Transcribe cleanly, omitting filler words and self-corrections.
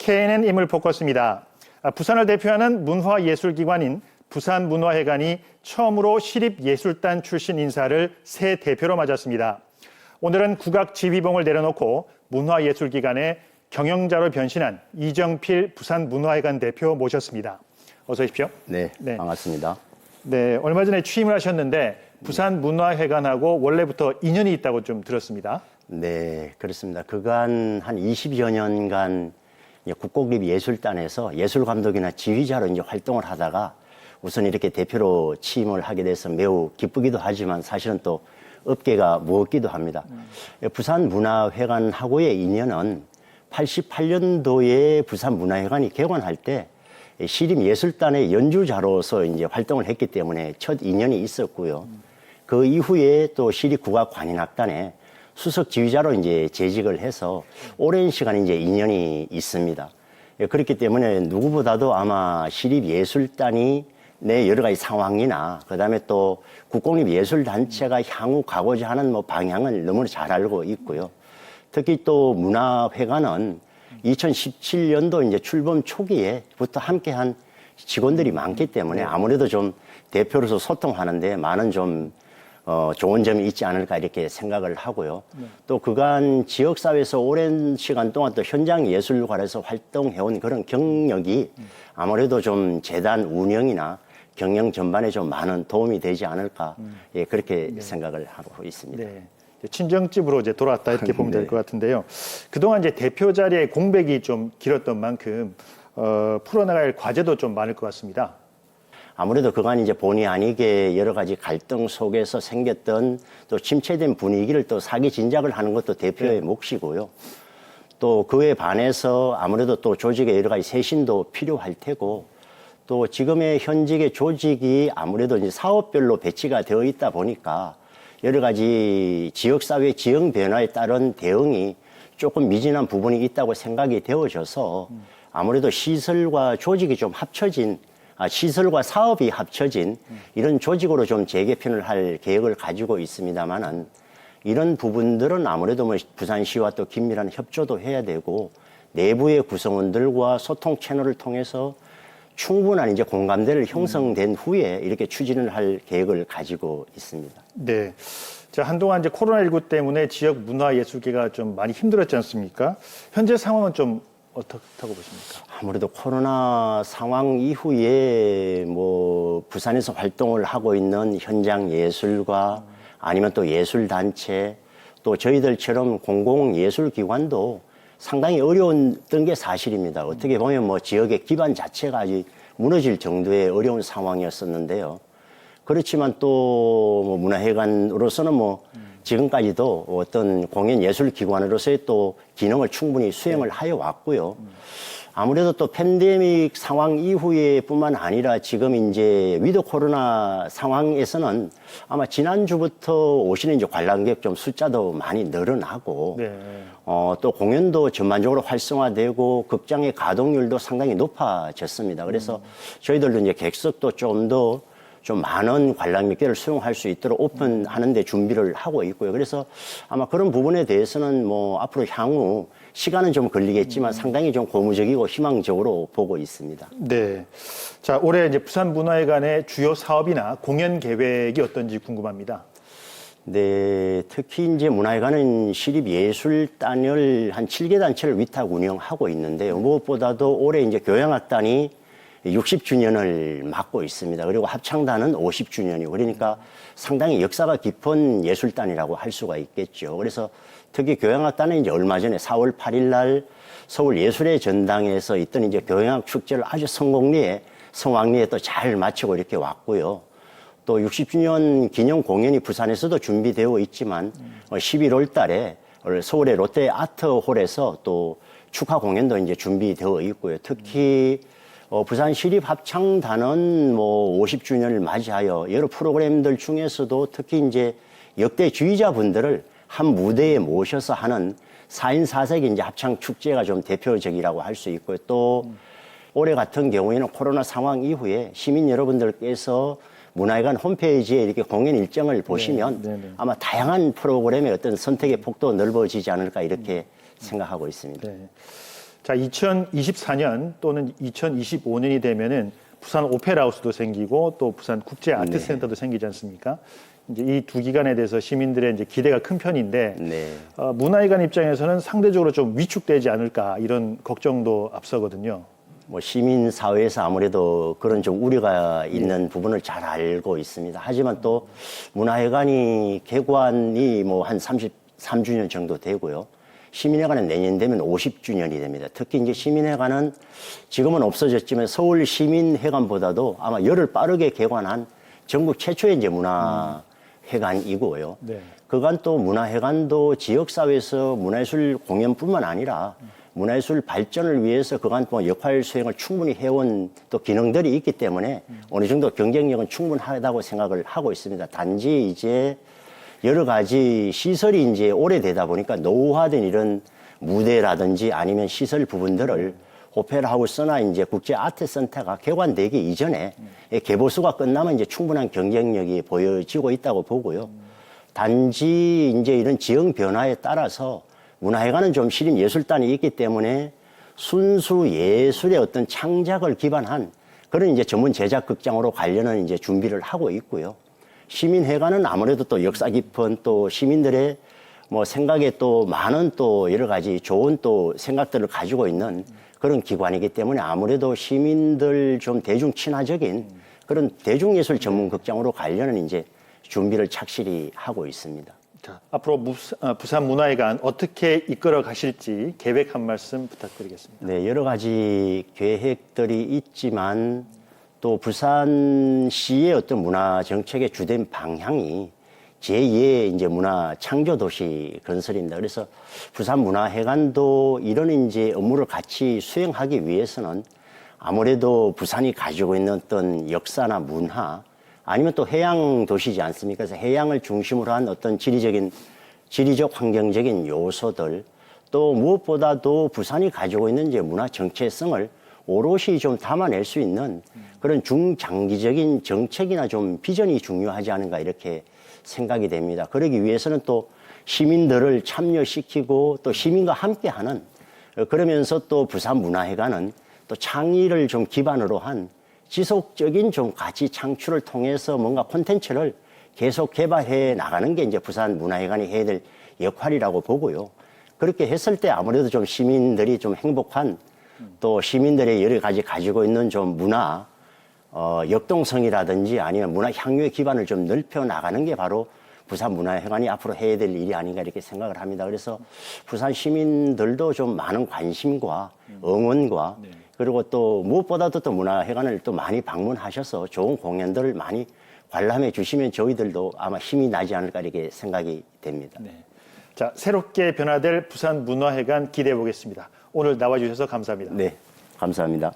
KNN 임을 바꿨습니다. 부산을 대표하는 문화예술기관인 부산문화회관이 처음으로 시립예술단 출신 인사를 새 대표로 맞았습니다. 오늘은 국악지휘봉을 내려놓고 문화예술기관의 경영자로 변신한 이정필 부산문화회관 대표 모셨습니다. 어서 오십시오. 네, 반갑습니다. 네, 얼마 전에 취임을 하셨는데 부산문화회관하고 원래부터 인연이 있다고 좀 들었습니다. 네, 그렇습니다. 그간 한 20여 년간 국곡립예술단에서 예술감독이나 지휘자로 이제 활동을 하다가 우선 이렇게 대표로 취임을 하게 돼서 매우 기쁘기도 하지만 사실은 또 업계가 무겁기도 합니다. 부산문화회관하고의 인연은 88년도에 부산문화회관이 개관할 때 시립예술단의 연주자로서 이제 활동을 했기 때문에 첫 인연이 있었고요. 그 이후에 또 시립국악관현악단에 수석 지휘자로 이제 재직을 해서 오랜 시간 이제 인연이 있습니다. 그렇기 때문에 누구보다도 아마 시립예술단이 내 여러 가지 상황이나 그다음에 또 국공립예술단체가 향후 가고자 하는 뭐 방향을 너무나 잘 알고 있고요. 특히 또 문화회관은 2017년도 이제 출범 초기에부터 함께한 직원들이 많기 때문에 아무래도 좀 대표로서 소통하는데 많은 좀 좋은 점이 있지 않을까 이렇게 생각을 하고요. 또 그간 지역사회에서 오랜 시간 동안 또 현장예술관에서 활동해온 그런 경력이 아무래도 좀 재단 운영이나 경영 전반에 좀 많은 도움이 되지 않을까 예, 그렇게 생각을 하고 있습니다. 네. 친정집으로 이제 돌아왔다 이렇게 보면 될 것 같은데요. 그동안 이제 대표 자리에 공백이 좀 길었던 만큼 풀어나갈 과제도 좀 많을 것 같습니다. 아무래도 그간 이제 본의 아니게 여러 가지 갈등 속에서 생겼던 또 침체된 분위기를 또 사기 진작을 하는 것도 대표의 몫이고요. 또 그에 반해서 아무래도 또 조직의 여러 가지 쇄신도 필요할 테고 또 지금의 현직의 조직이 아무래도 이제 사업별로 배치가 되어 있다 보니까 여러 가지 지역사회 지형 변화에 따른 대응이 조금 미진한 부분이 있다고 생각이 되어져서 아무래도 시설과 조직이 좀 합쳐진 시설과 사업이 합쳐진 이런 조직으로 좀 재개편을 할 계획을 가지고 있습니다만은 이런 부분들은 아무래도 뭐 부산시와 또 긴밀한 협조도 해야 되고 내부의 구성원들과 소통 채널을 통해서 충분한 이제 공감대를 형성된 후에 이렇게 추진을 할 계획을 가지고 있습니다. 네. 자, 한동안 이제 코로나19 때문에 지역 문화예술계가 좀 많이 힘들었지 않습니까? 현재 상황은 좀 어떻다고 보십니까? 아무래도 코로나 상황 이후에 뭐 부산에서 활동을 하고 있는 현장 예술가 아니면 또 예술단체 또 저희들처럼 공공예술기관도 상당히 어려웠던 게 사실입니다. 어떻게 보면 뭐 지역의 기반 자체가 아직 무너질 정도의 어려운 상황이었었는데요. 그렇지만 또 뭐 문화회관으로서는 뭐 지금까지도 어떤 공연예술기관으로서의 또 기능을 충분히 수행을 하여 왔고요. 아무래도 또 팬데믹 상황 이후에 뿐만 아니라 지금 이제 위드 코로나 상황에서는 아마 지난주부터 오시는 이제 관람객 좀 숫자도 많이 늘어나고 또 공연도 전반적으로 활성화되고 극장의 가동률도 상당히 높아졌습니다. 그래서 저희들도 이제 객석도 좀 많은 관람객들을 수용할 수 있도록 오픈하는 데 준비를 하고 있고요. 그래서 아마 그런 부분에 대해서는 뭐 앞으로 향후 시간은 좀 걸리겠지만 상당히 좀 고무적이고 희망적으로 보고 있습니다. 네. 자, 올해 이제 부산문화회관의 주요 사업이나 공연 계획이 어떤지 궁금합니다. 네, 특히 이제 문화회관은 시립예술단을 한 7개 단체를 위탁 운영하고 있는데요. 무엇보다도 올해 이제 교향악단이 60주년을 맞고 있습니다. 그리고 합창단은 50주년이고 그러니까 상당히 역사가 깊은 예술단이라고 할 수가 있겠죠. 그래서 특히 교향악단은 이제 얼마 전에 4월 8일 날 서울 예술의 전당에서 있던 이제 교향악 축제를 아주 성황리에 또 잘 마치고 이렇게 왔고요. 또 60주년 기념 공연이 부산에서도 준비되어 있지만 11월 달에 서울의 롯데 아트홀에서 또 축하 공연도 이제 준비되어 있고요. 특히 부산 시립합창단은 뭐 50주년을 맞이하여 여러 프로그램들 중에서도 특히 이제 역대 지휘자분들을 한 무대에 모셔서 하는 4인 4색의 이제 합창 축제가 좀 대표적이라고 할 수 있고요. 또 올해 같은 경우에는 코로나 상황 이후에 시민 여러분들께서 문화회관 홈페이지에 이렇게 공연 일정을 보시면 아마 다양한 프로그램의 어떤 선택의 폭도 넓어지지 않을까 이렇게 생각하고 있습니다. 네. 자, 2024년 또는 2025년이 되면은 부산 오페라 하우스도 생기고 또 부산 국제 아트 센터도 생기지 않습니까? 이제 이 두 기관에 대해서 시민들의 이제 기대가 큰 편인데 네. 문화회관 입장에서는 상대적으로 좀 위축되지 않을까 이런 걱정도 앞서거든요. 뭐 시민 사회에서 아무래도 그런 좀 우려가 있는 부분을 잘 알고 있습니다. 하지만 또 문화회관이 개관이 뭐 한 33주년 정도 되고요. 시민회관은 내년 되면 50주년이 됩니다. 특히 이제 시민회관은 지금은 없어졌지만 서울 시민회관보다도 아마 열흘 빠르게 개관한 전국 최초의 이제 문화회관이고요. 네. 그간 또 문화회관도 지역사회에서 문화예술 공연뿐만 아니라 문화예술 발전을 위해서 그간 또 역할 수행을 충분히 해온 또 기능들이 있기 때문에 어느 정도 경쟁력은 충분하다고 생각을 하고 있습니다. 단지 이제 여러 가지 시설이 이제 오래되다 보니까 노후화된 이런 무대라든지 아니면 시설 부분들을 오페라 하우스나 이제 국제 아트 센터가 개관되기 이전에 개보수가 끝나면 이제 충분한 경쟁력이 보여지고 있다고 보고요. 단지 이제 이런 지형 변화에 따라서 문화회관은 좀 시립 예술단이 있기 때문에 순수 예술의 어떤 창작을 기반한 그런 이제 전문 제작 극장으로 관련한 이제 준비를 하고 있고요. 시민회관은 아무래도 또 역사 깊은 또 시민들의 뭐 생각에 또 많은 또 여러 가지 좋은 또 생각들을 가지고 있는 그런 기관이기 때문에 아무래도 시민들 좀 대중 친화적인 그런 대중예술 전문 극장으로 관련한 이제 준비를 착실히 하고 있습니다. 자, 앞으로 부산 문화회관 어떻게 이끌어 가실지 계획 한 말씀 부탁드리겠습니다. 네, 여러 가지 계획들이 있지만 또 부산시의 어떤 문화 정책의 주된 방향이 제2의 이제 문화 창조 도시 건설입니다. 그래서 부산 문화회관도 이런 이제 업무를 같이 수행하기 위해서는 아무래도 부산이 가지고 있는 어떤 역사나 문화 아니면 또 해양 도시지 않습니까? 그래서 해양을 중심으로 한 어떤 지리적 환경적인 요소들 또 무엇보다도 부산이 가지고 있는 이제 문화 정체성을 오롯이 좀 담아낼 수 있는 그런 중장기적인 정책이나 좀 비전이 중요하지 않은가 이렇게 생각이 됩니다. 그러기 위해서는 또 시민들을 참여시키고 또 시민과 함께하는 그러면서 또 부산 문화회관은 또 창의를 좀 기반으로 한 지속적인 좀 가치 창출을 통해서 뭔가 콘텐츠를 계속 개발해 나가는 게 이제 부산 문화회관이 해야 될 역할이라고 보고요. 그렇게 했을 때 아무래도 좀 시민들이 좀 행복한 또 시민들의 여러 가지 가지고 있는 좀 문화 역동성이라든지 아니면 문화 향유의 기반을 좀 넓혀 나가는 게 바로 부산 문화회관이 앞으로 해야 될 일이 아닌가 이렇게 생각을 합니다. 그래서 부산 시민들도 좀 많은 관심과 응원과 그리고 또 무엇보다도 또 문화회관을 또 많이 방문하셔서 좋은 공연들을 많이 관람해 주시면 저희들도 아마 힘이 나지 않을까 이렇게 생각이 됩니다. 네. 자, 새롭게 변화될 부산 문화회관 기대해 보겠습니다. 오늘 나와주셔서 감사합니다. 네, 감사합니다.